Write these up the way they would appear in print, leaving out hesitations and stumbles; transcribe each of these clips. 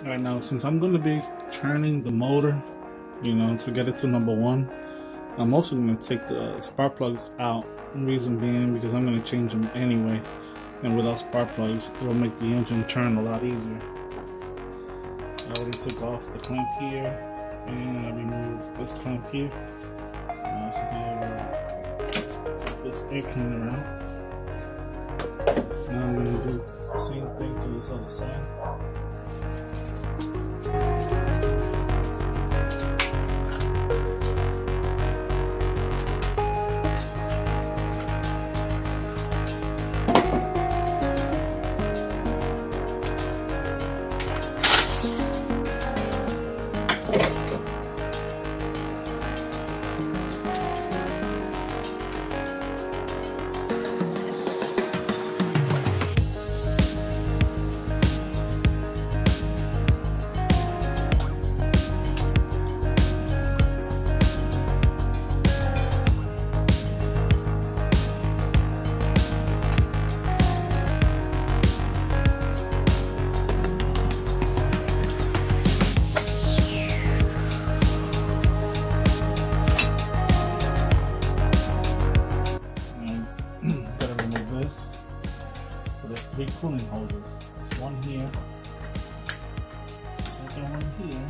Right now, since I'm going to be turning the motor, you know, to get it to number 1, I'm also going to take the spark plugs out. Reason being because I'm going to change them anyway, and without spark plugs it'll make the engine turn a lot easier. I already took off the clamp here, and I removed this clamp here, so now I should be able to take this air cleaner out. Now I'm going to do the same thing to this other side. There's 3 cooling hoses. There's one here, the second one here.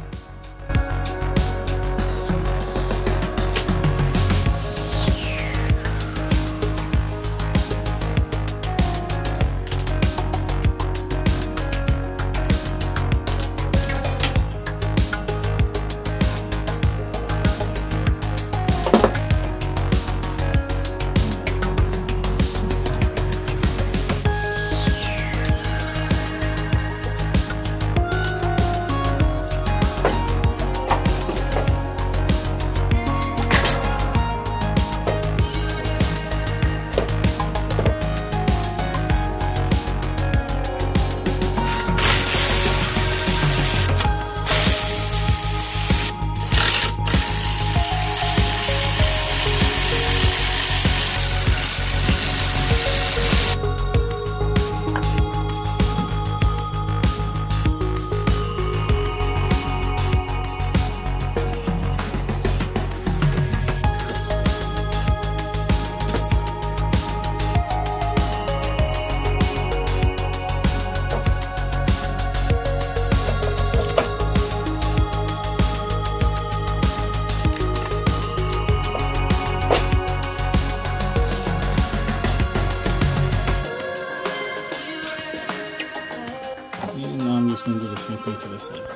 Going to do the same thing to this side.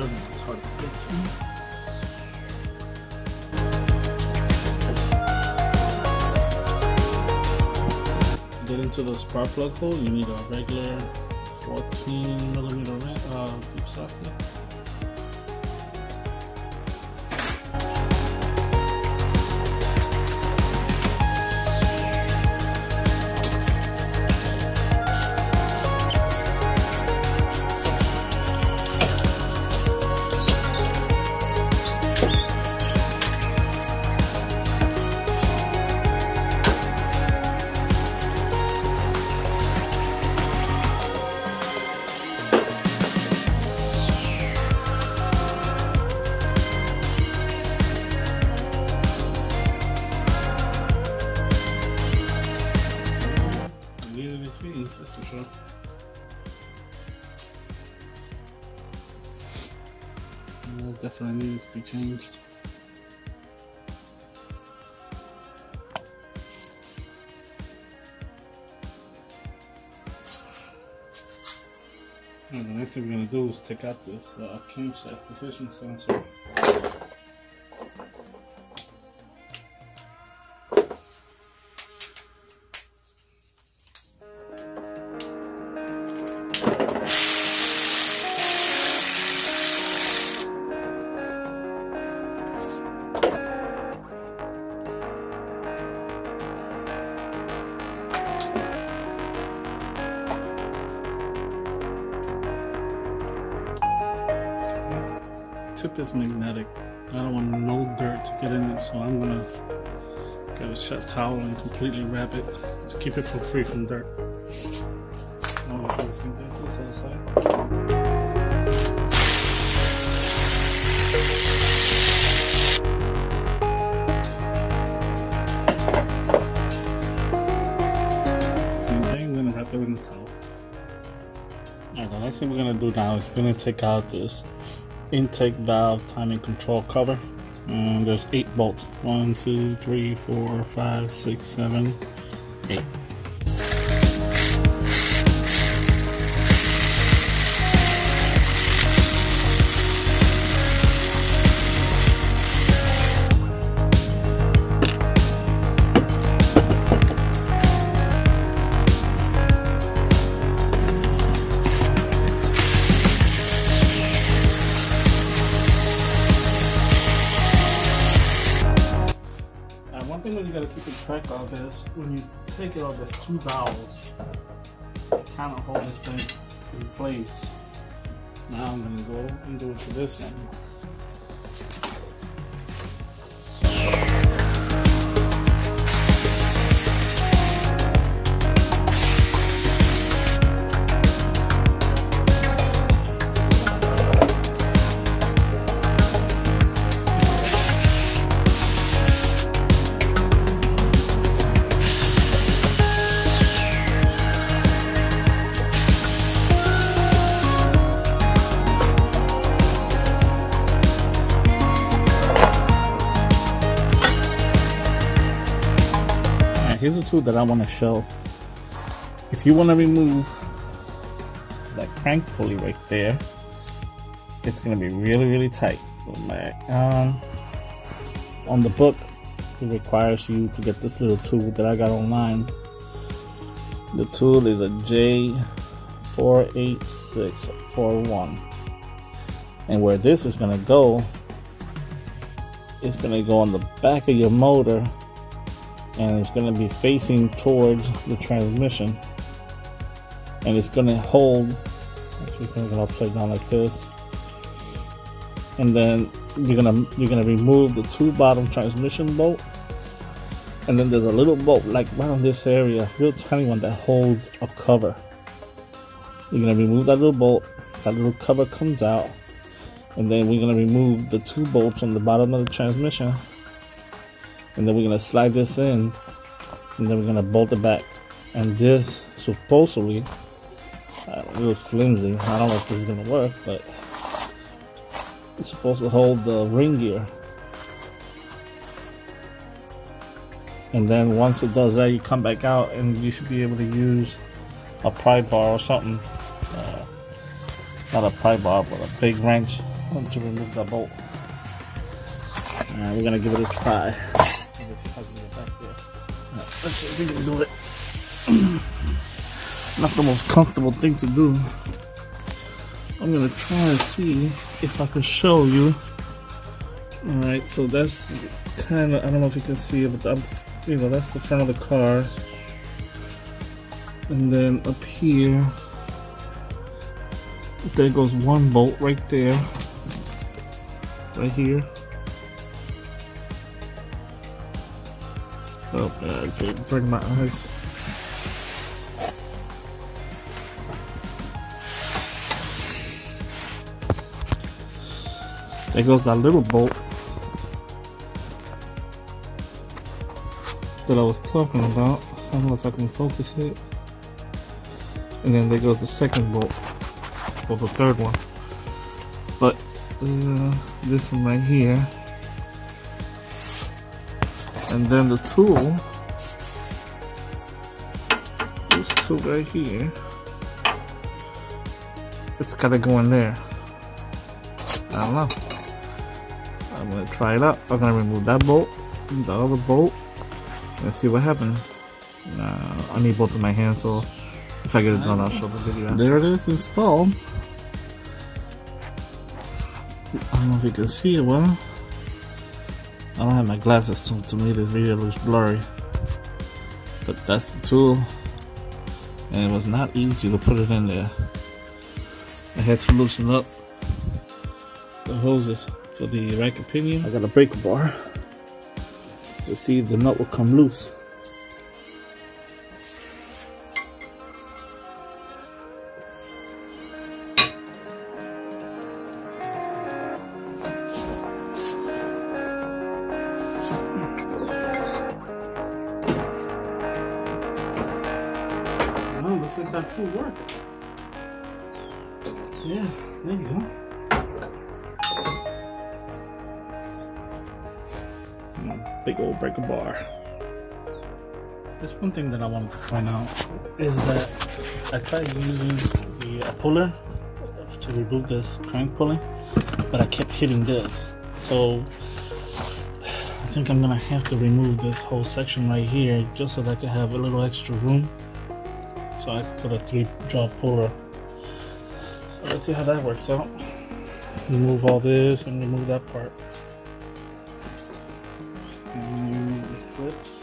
It's hard to get to. Get into the spark plug hole, you need a regular 14mm deep socket. that definitely needed to be changed. And the next thing we're going to do is take out this camshaft position sensor. Tip is magnetic. I don't want no dirt to get in it, so I'm gonna get a shut towel and completely wrap it to keep it free from dirt. I'll do the same thing to this other side. Same thing, I'm gonna wrap it in the towel. Alright, the next thing we're gonna do now is we're gonna take out this intake valve timing control cover, and there's 8 bolts. 1, 2, 3, 4, 5, 6, 7, 8. One thing that you gotta keep a track of is when you take it off, there's 2 dowels that kind of hold this thing in place. Now I'm gonna go and do it to this one. Here's a tool that I want to show. If you want to remove that crank pulley right there, it's going to be really tight. On the book, it requires you to get this little tool that I got online. The tool is a J48641, and where this is going to go, it's going to go on the back of your motor, and it's going to be facing towards the transmission, and it's going to hold. Actually, it's going to go upside down like this, and then you're gonna remove the 2 bottom transmission bolt, and then there's a little bolt like around this area, real tiny one, that holds a cover. You're gonna remove that little bolt. That little cover comes out, and then we're gonna remove the 2 bolts on the bottom of the transmission. And then we're going to slide this in, and then we're going to bolt it back. And this supposedly, it looks flimsy. I don't know if this is going to work, but it's supposed to hold the ring gear. And then once it does that, you come back out and you should be able to use a pry bar or something. Not a pry bar, but a big wrench to remove that bolt. Alright, we're going to give it a try. Let's see if we can do it. Not the most comfortable thing to do. I'm gonna try and see if I can show you. Alright, so that's kind of, I don't know if you can see it, but that's the front of the car. And then up here, there goes 1 bolt right there. Right here. Oh, I can't bring my eyes. There goes that little bolt that I was talking about. I don't know if I can focus it. And then there goes the second bolt, or the third one. But this one right here, and then the tool, this tool right here, it's gotta go in there. I don't know. I'm gonna try it out. I'm gonna remove that bolt, the other bolt, and see what happens. I need both of my hands, so if I get it done, I'll show the video. There it is installed. I don't know if you can see it well. I don't have my glasses, so to me this video looks blurry. But that's the tool, and it was not easy to put it in there. I had to loosen up the hoses for the racket pinion. I got a breaker bar to see if the nut will come loose. Oh, looks like that tool worked. Yeah, there you go. Big old breaker bar. There's one thing that I wanted to point out is that I tried using the puller to remove this crank pulley, but I kept hitting this. So I think I'm gonna have to remove this whole section right here just so that I can have a little extra room, so I can put a 3-jaw puller. So let's see how that works out. Remove all this and remove that part. And flips.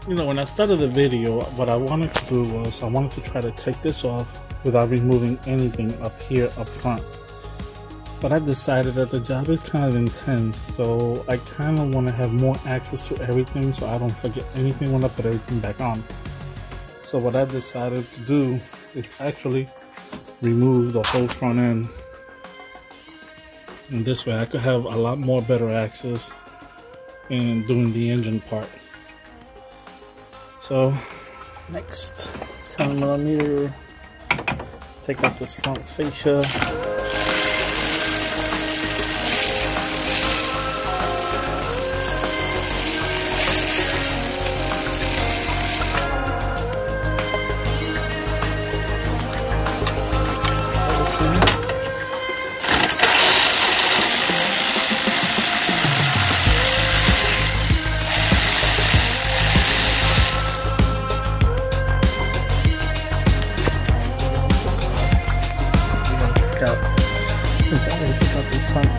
You know, when I started the video, what I wanted to do was I wanted to try to take this off without removing anything up here up front. But I decided that the job is kind of intense, so I kind of want to have more access to everything so I don't forget anything when I put everything back on. So what I decided to do is actually remove the whole front end. And this way I could have a lot more better access in doing the engine part. So next, 10mm, take out this front fascia.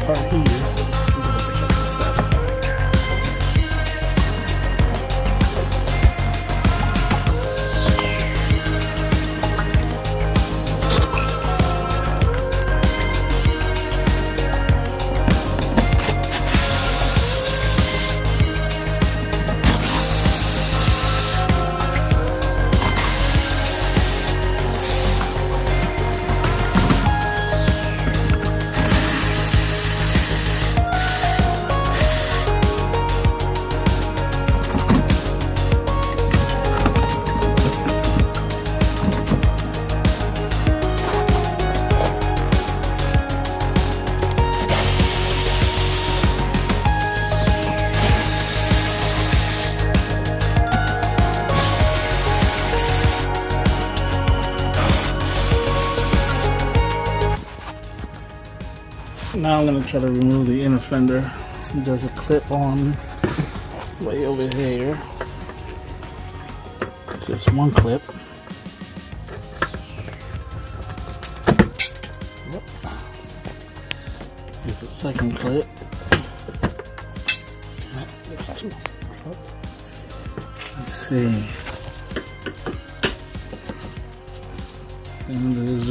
Part here, we're gonna pick up the set. Now I'm gonna try to remove the inner fender. There's a clip on way over here. Just one clip. Here's the second clip. There's two clips. Let's see. And there's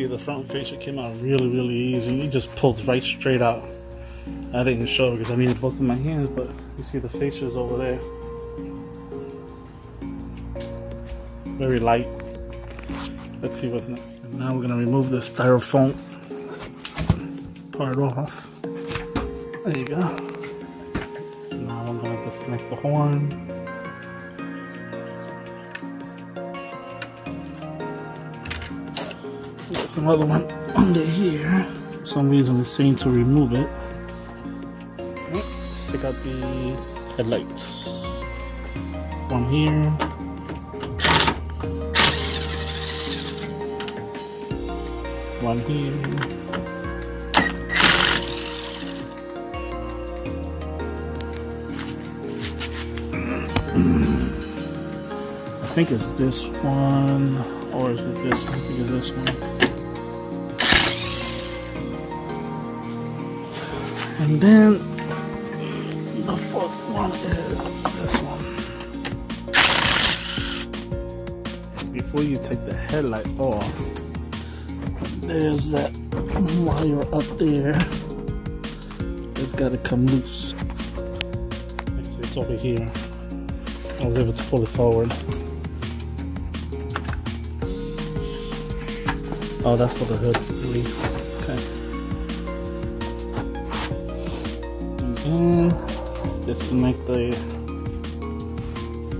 see, the front fascia came out really easy. It just pulled right straight out. I didn't show because I needed both of my hands, but you see the fascia's over there. Very light. Let's see what's next. And now we're gonna remove the styrofoam part off. There you go. Now I'm gonna disconnect the horn. Got some other one under here. For some reason it's saying to remove it. Let's take out the headlights. One here. One here. I think it's this one, or is it this one? I think it's this one. And then the fourth one is this one. Before you take the headlight off, there's that wire up there. It's got to come loose. Actually, it's over here. I was able to pull it forward. Oh, that's for the hood release. Okay. And disconnect the.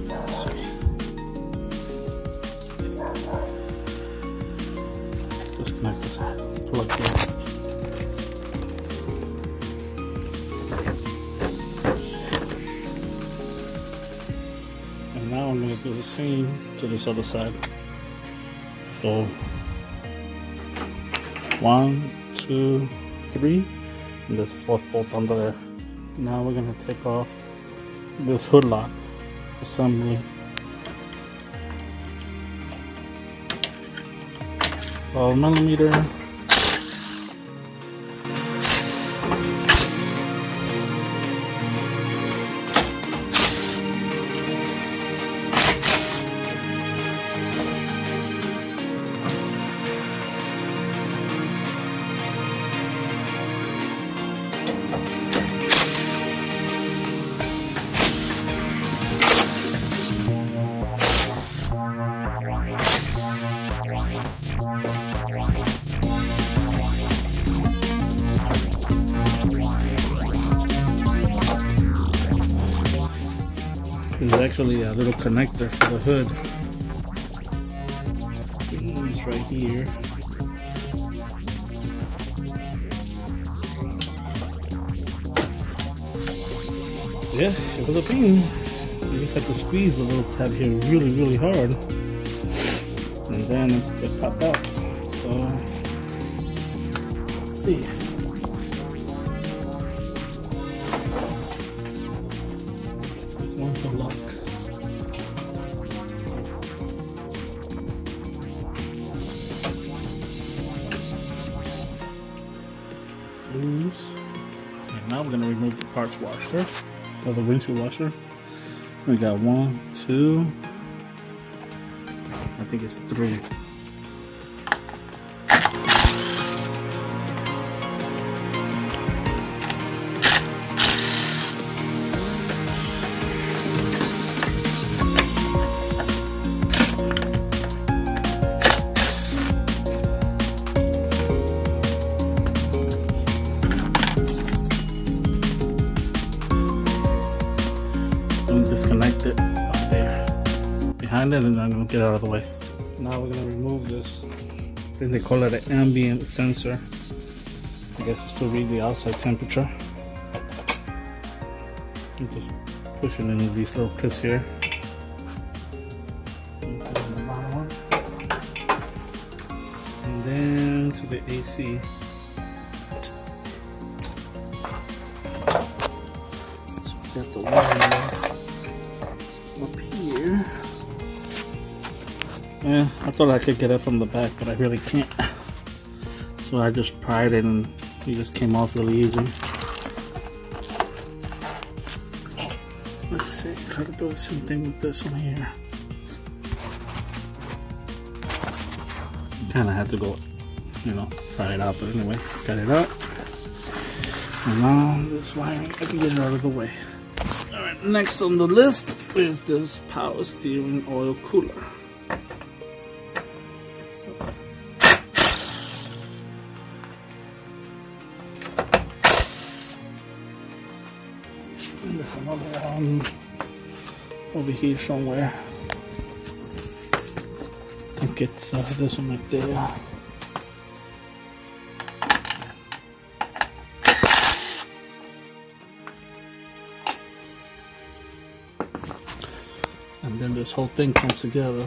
Let's see. Disconnect this plug here. And now I'm going to do the same to this other side. So 1, 2, 3, and there's a fourth bolt under there. Now we're going to take off this hood lock assembly. 12mm. There's actually a little connector for the hood. It's right here. Yeah, it was a pain. You just have to squeeze the little tab here really hard, and then it popped out. So let's see. One to lock. Loose. And now we're gonna remove the parts washer, or the windshield washer. We got 1, 2, I think it's 3. behind it, and I'm gonna get out of the way. Now we're gonna remove this. I think they call it an ambient sensor. I guess it's to read the outside temperature. You just push it into these little clips here. And then to the AC. So we got the wire up here. Yeah, I thought I could get it from the back, but I really can't. So I just pried it and it just came off really easy. Let's see if I can do the same thing with this one here. Kinda had to go, you know, try it out, but anyway, got it out. And now this wiring, I can get it out of the way. Alright, next on the list is this power steering oil cooler. And there's another one over here somewhere. I think it's this one right there. And then this whole thing comes together.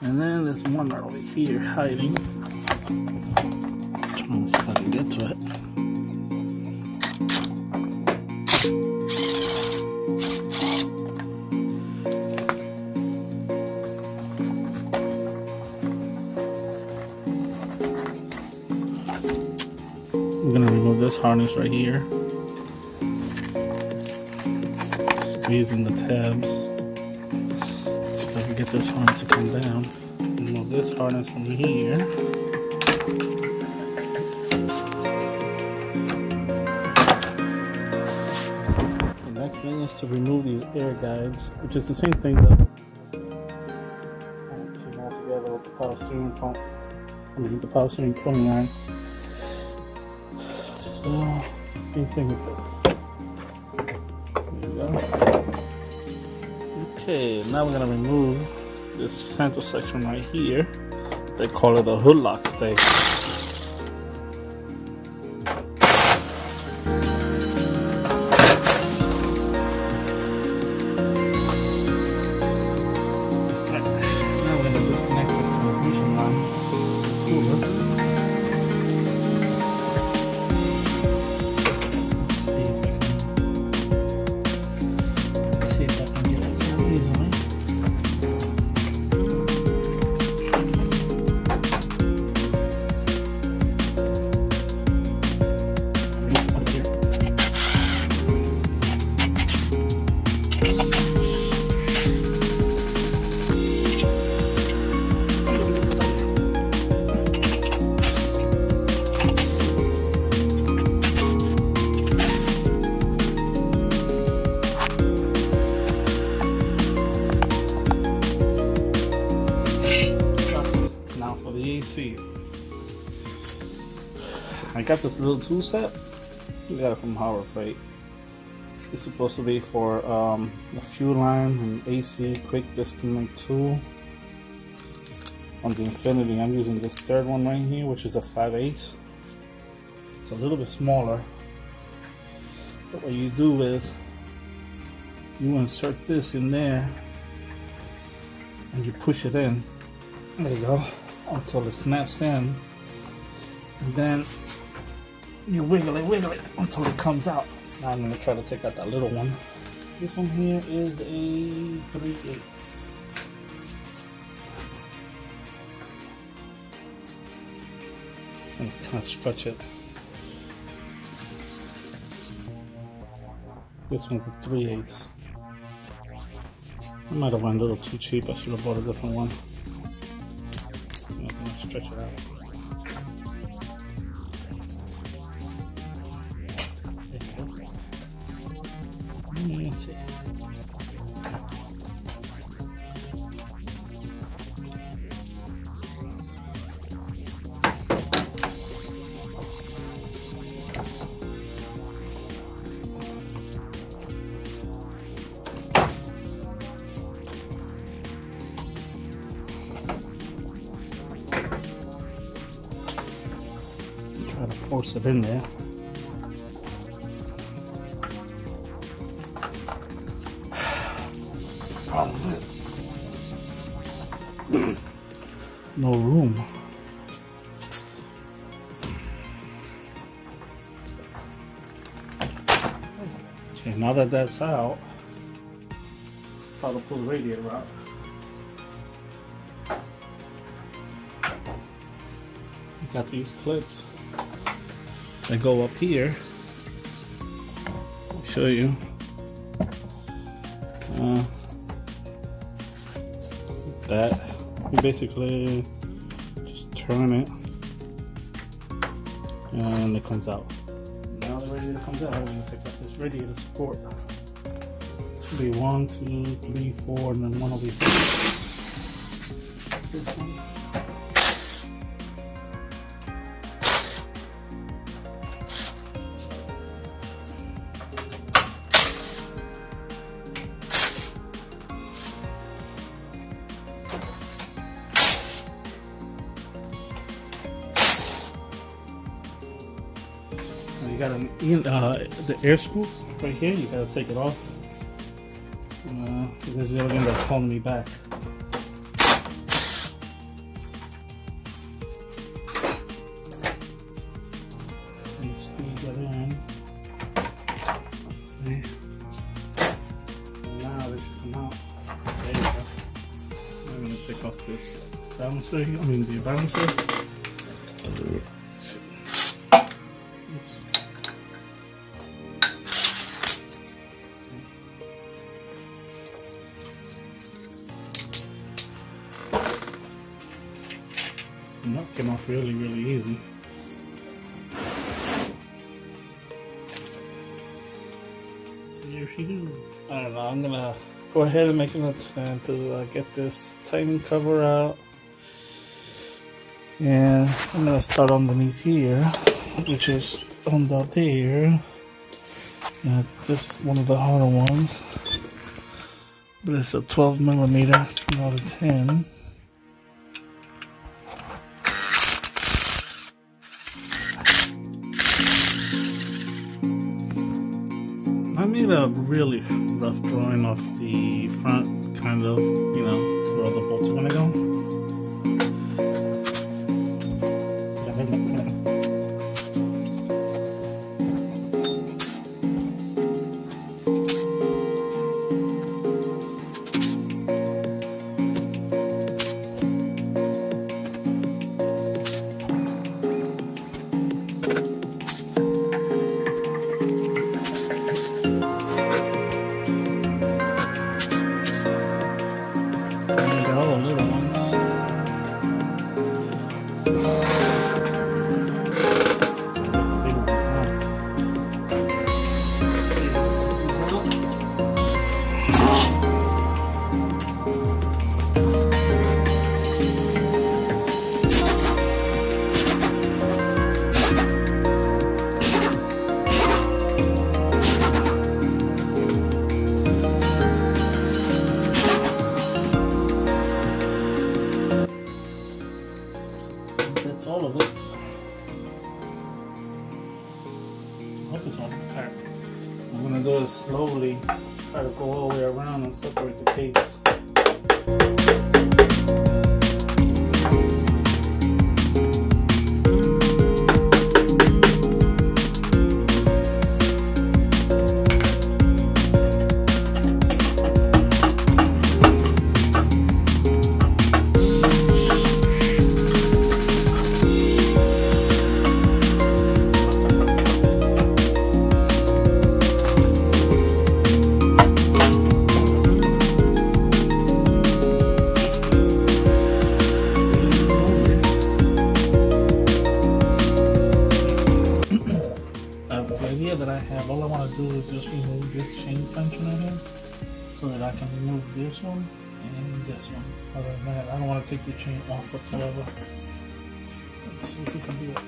And then there's one right over here hiding. Trying to see if I can get to it. I'm gonna remove this harness right here. Squeezing the tabs. See if I can get this harness to come down. Remove this harness from here. The next thing is to remove these air guides, which is the same thing that came all together with the power steering pump. I mean the power steering pulling line. So, same thing with this. There you go. Okay, now we're gonna remove this center section right here. They call it a hood lock stay. Now we're gonna disconnect the transmission line. See if I can get it easily. AC. I got this little tool set. I got it from Howard Freight. It's supposed to be for the fuel line and AC quick disconnect tool. On the Infinity, I'm using this third one right here, which is a 5/8. It's a little bit smaller. But what you do is you insert this in there and you push it in. There you go. Until it snaps in, and then you wiggle it until it comes out. Now I'm going to try to take out that little one. This one here is a 3/8. And kind of stretch it. This one's a 3/8. I might have went a little too cheap. I should have bought a different one. I'm gonna stretch it out. Let's see. Try to force it in there. Problem is, no room. Okay, now that that's out, try to pull the radiator out. You got these clips that go up here. I'll show you. That you basically just turn it and it comes out. Now the radiator comes out. I'm going to take off this radiator support. It'll be 1, 2, 3, 4, and then one will be this one. You got the air scoop right here. You gotta take it off because you're gonna end up pulling me back. And squeeze that in. Okay. And now they should come out. There you go. I'm gonna take off this balancer. The balancer. Oops. And that came off really easy. Here she goes. I don't know, I'm gonna go ahead and make an attempt to get this tiny cover out. And I'm gonna start underneath here, which is under there. And this is one of the harder ones. But it's a 12mm, not a 10. I made a really rough drawing of the front, kind of, you know, where all the bolts are gonna go. That's all of it. I hope it's all packed. I'm gonna do it slowly, try to go all the way around and separate the case. That I have, all I want to do is just remove this chain tension in here so that I can remove this one and this one. Other than that, I don't want to take the chain off whatsoever. Let's see if we can do it.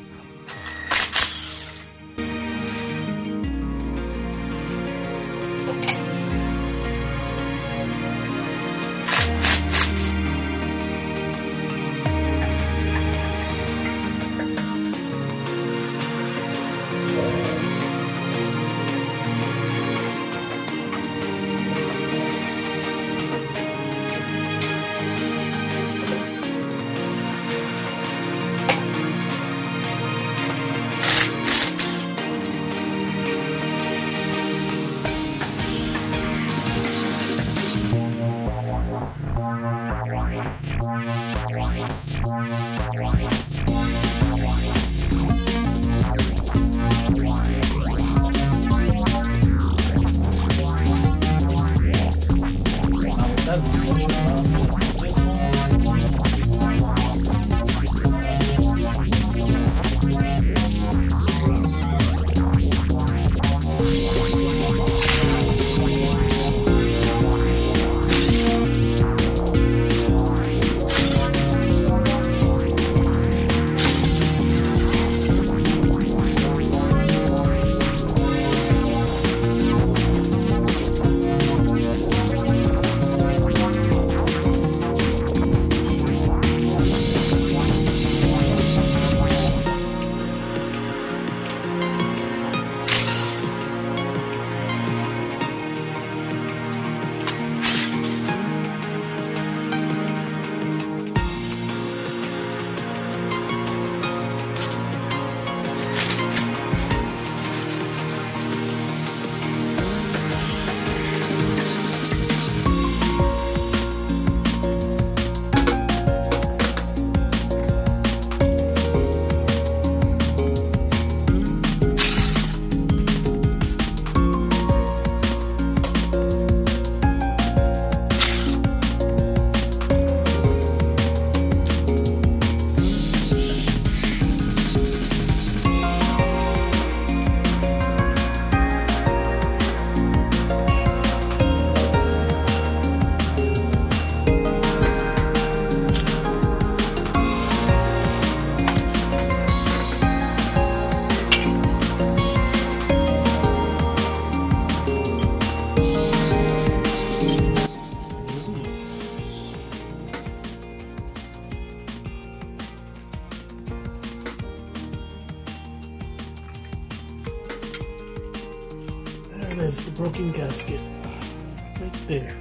is the broken gasket. Right there.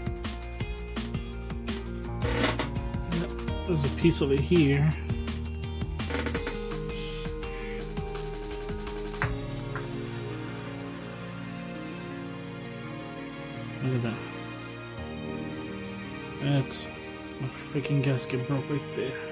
Yep, there's a piece of it here. Look at that. That's my freaking gasket broke right there.